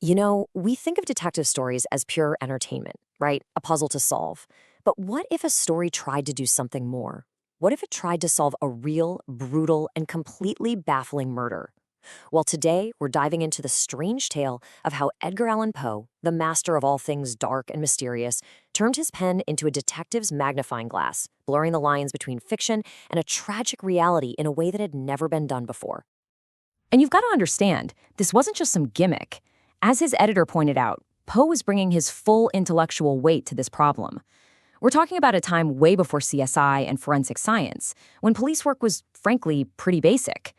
You know, we think of detective stories as pure entertainment, right? A puzzle to solve. But what if a story tried to do something more? What if it tried to solve a real, brutal, and completely baffling murder? Well, today we're diving into the strange tale of how Edgar Allan Poe, the master of all things dark and mysterious, turned his pen into a detective's magnifying glass, blurring the lines between fiction and a tragic reality in a way that had never been done before. And you've got to understand, this wasn't just some gimmick. As his editor pointed out, Poe was bringing his full intellectual weight to this problem. We're talking about a time way before CSI and forensic science, when police work was, frankly, pretty basic.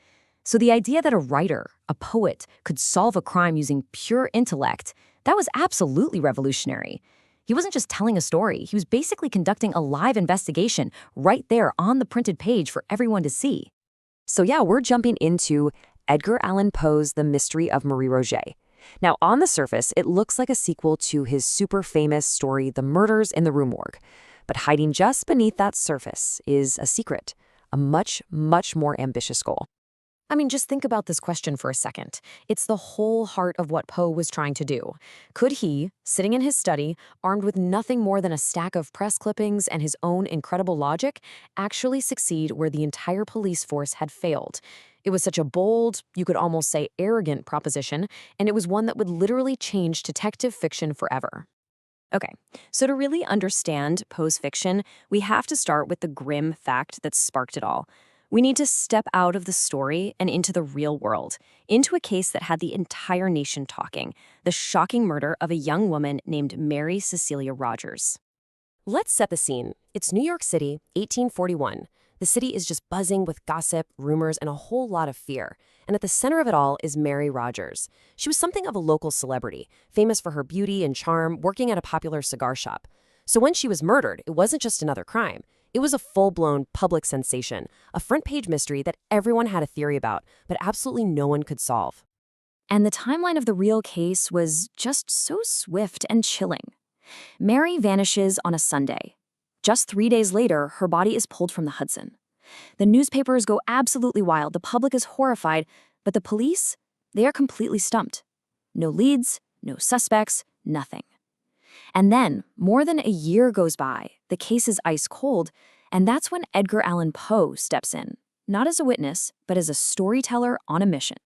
So the idea that a writer, a poet, could solve a crime using pure intellect, that was absolutely revolutionary. He wasn't just telling a story, he was basically conducting a live investigation right there on the printed page for everyone to see. So yeah, we're jumping into Edgar Allan Poe's The Mystery of Marie Rogêt. Now, on the surface, it looks like a sequel to his super famous story, The Murders in the Rue Morgue. But hiding just beneath that surface is a secret, a much, much more ambitious goal. I mean, just think about this question for a second. It's the whole heart of what Poe was trying to do. Could he, sitting in his study, armed with nothing more than a stack of press clippings and his own incredible logic, actually succeed where the entire police force had failed? It was such a bold, you could almost say arrogant proposition, and it was one that would literally change detective fiction forever. Okay, so to really understand Poe's fiction, we have to start with the grim fact that sparked it all. We need to step out of the story and into the real world, into a case that had the entire nation talking, the shocking murder of a young woman named Mary Cecilia Rogers. Let's set the scene. It's New York City, 1841. The city is just buzzing with gossip, rumors, and a whole lot of fear. And at the center of it all is Mary Rogers. She was something of a local celebrity, famous for her beauty and charm, working at a popular cigar shop. So when she was murdered, it wasn't just another crime. It was a full-blown public sensation, a front-page mystery that everyone had a theory about, but absolutely no one could solve. And the timeline of the real case was just so swift and chilling. Mary vanishes on a Sunday. Just 3 days later, her body is pulled from the Hudson. The newspapers go absolutely wild, the public is horrified, but the police, they are completely stumped. No leads, no suspects, nothing. And then, more than a year goes by, the case is ice cold, and that's when Edgar Allan Poe steps in, not as a witness, but as a storyteller on a mission.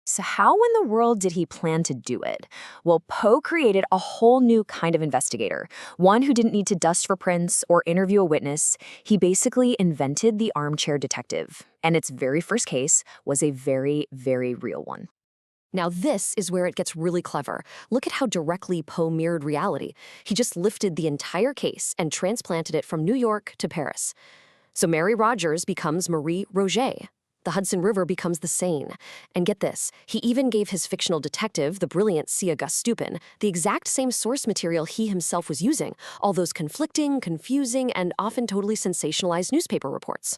So how in the world did he plan to do it? Well, Poe created a whole new kind of investigator, one who didn't need to dust for prints or interview a witness. He basically invented the armchair detective, and its very first case was a very, very real one. Now this is where it gets really clever. Look at how directly Poe mirrored reality. He just lifted the entire case and transplanted it from New York to Paris. So Mary Rogers becomes Marie Rogêt. The Hudson River becomes the Seine. And get this, he even gave his fictional detective, the brilliant C. Auguste Dupin, the exact same source material he himself was using, all those conflicting, confusing, and often totally sensationalized newspaper reports.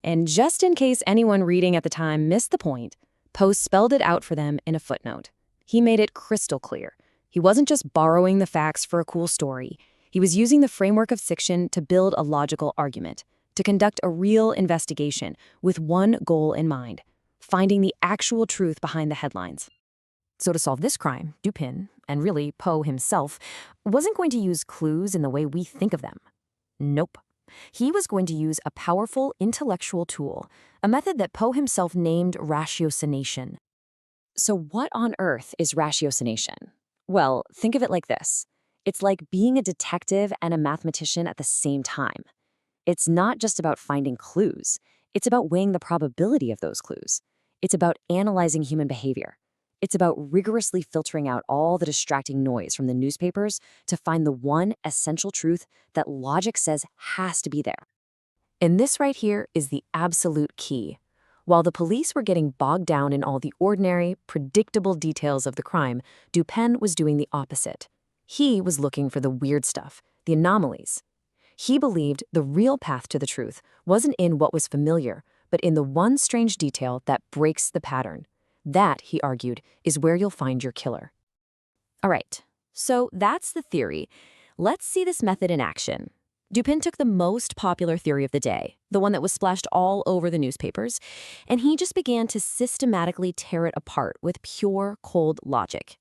And just in case anyone reading at the time missed the point, Poe spelled it out for them in a footnote. He made it crystal clear. He wasn't just borrowing the facts for a cool story. He was using the framework of fiction to build a logical argument, to conduct a real investigation with one goal in mind: finding the actual truth behind the headlines. So to solve this crime, Dupin, and really Poe himself, wasn't going to use clues in the way we think of them. Nope. He was going to use a powerful intellectual tool, a method that Poe himself named ratiocination. So what on earth is ratiocination? Well, think of it like this. It's like being a detective and a mathematician at the same time. It's not just about finding clues. It's about weighing the probability of those clues. It's about analyzing human behavior. It's about rigorously filtering out all the distracting noise from the newspapers to find the one essential truth that logic says has to be there. And this right here is the absolute key. While the police were getting bogged down in all the ordinary, predictable details of the crime, Dupin was doing the opposite. He was looking for the weird stuff, the anomalies. He believed the real path to the truth wasn't in what was familiar, but in the one strange detail that breaks the pattern. That, he argued, is where you'll find your killer. All right, so that's the theory. Let's see this method in action. Dupin took the most popular theory of the day, the one that was splashed all over the newspapers, and he just began to systematically tear it apart with pure, cold logic.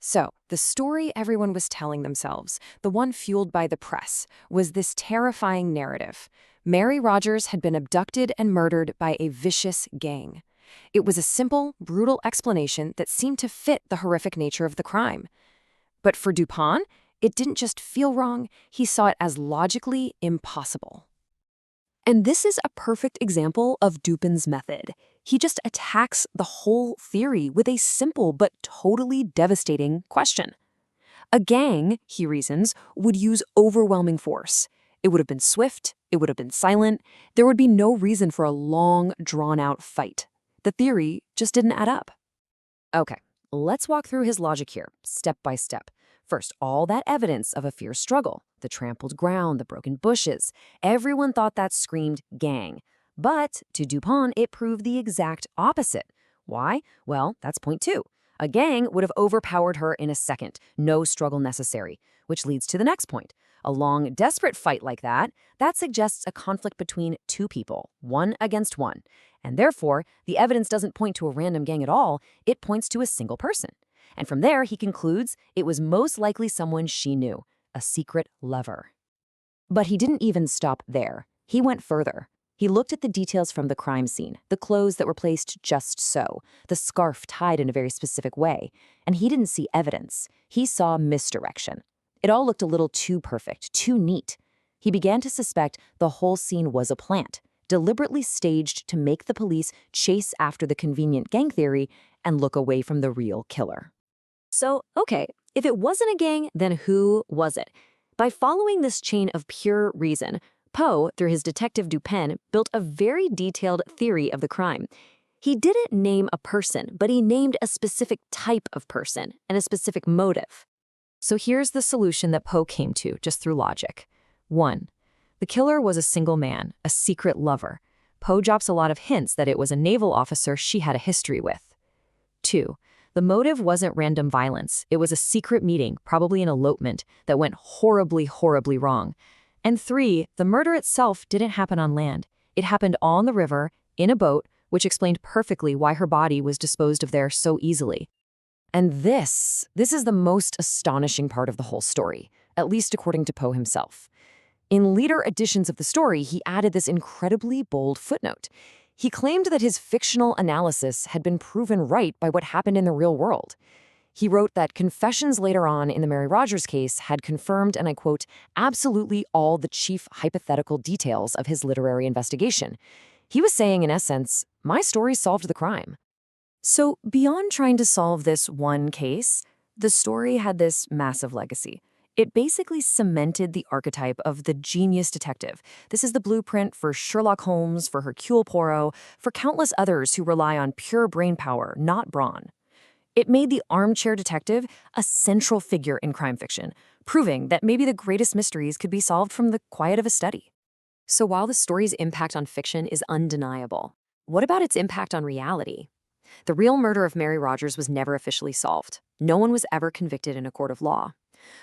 So, the story everyone was telling themselves, the one fueled by the press, was this terrifying narrative. Mary Rogers had been abducted and murdered by a vicious gang. It was a simple, brutal explanation that seemed to fit the horrific nature of the crime. But for Dupin, it didn't just feel wrong, he saw it as logically impossible. And this is a perfect example of Dupin's method. He just attacks the whole theory with a simple but totally devastating question. A gang, he reasons, would use overwhelming force. It would have been swift, it would have been silent, there would be no reason for a long, drawn-out fight. The theory just didn't add up. Okay, let's walk through his logic here, step by step. First, all that evidence of a fierce struggle, the trampled ground, the broken bushes, everyone thought that screamed gang. But to Dupin, it proved the exact opposite. Why? Well, that's point two. A gang would have overpowered her in a second, no struggle necessary, which leads to the next point. A long, desperate fight like that suggests a conflict between two people, one against one. And therefore, the evidence doesn't point to a random gang at all, it points to a single person. And from there, he concludes it was most likely someone she knew, a secret lover. But he didn't even stop there. He went further. He looked at the details from the crime scene, the clothes that were placed just so, the scarf tied in a very specific way, and he didn't see evidence. He saw misdirection. It all looked a little too perfect, too neat. He began to suspect the whole scene was a plant, deliberately staged to make the police chase after the convenient gang theory and look away from the real killer. So, okay, if it wasn't a gang, then who was it? By following this chain of pure reason, Poe, through his detective Dupin, built a very detailed theory of the crime. He didn't name a person, but he named a specific type of person and a specific motive. So here's the solution that Poe came to, just through logic. 1. The killer was a single man, a secret lover. Poe drops a lot of hints that it was a naval officer she had a history with. 2. The motive wasn't random violence. It was a secret meeting, probably an elopement, that went horribly, horribly wrong. And 3, the murder itself didn't happen on land. It happened on the river, in a boat, which explained perfectly why her body was disposed of there so easily. And this is the most astonishing part of the whole story, at least according to Poe himself. In later editions of the story, he added this incredibly bold footnote. He claimed that his fictional analysis had been proven right by what happened in the real world. He wrote that confessions later on in the Mary Rogers case had confirmed, and I quote, absolutely all the chief hypothetical details of his literary investigation. He was saying, in essence, my story solved the crime. So beyond trying to solve this one case, the story had this massive legacy. It basically cemented the archetype of the genius detective. This is the blueprint for Sherlock Holmes, for Hercule Poirot, for countless others who rely on pure brain power, not brawn. It made the armchair detective a central figure in crime fiction, proving that maybe the greatest mysteries could be solved from the quiet of a study. So while the story's impact on fiction is undeniable, what about its impact on reality? The real murder of Mary Rogers was never officially solved. No one was ever convicted in a court of law.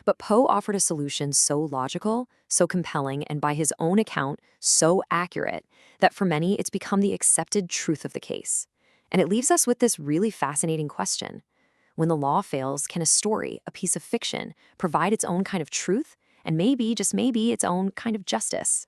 But Poe offered a solution so logical, so compelling, and by his own account, so accurate, that for many it's become the accepted truth of the case. And it leaves us with this really fascinating question. When the law fails, can a story, a piece of fiction, provide its own kind of truth, and maybe, just maybe, its own kind of justice?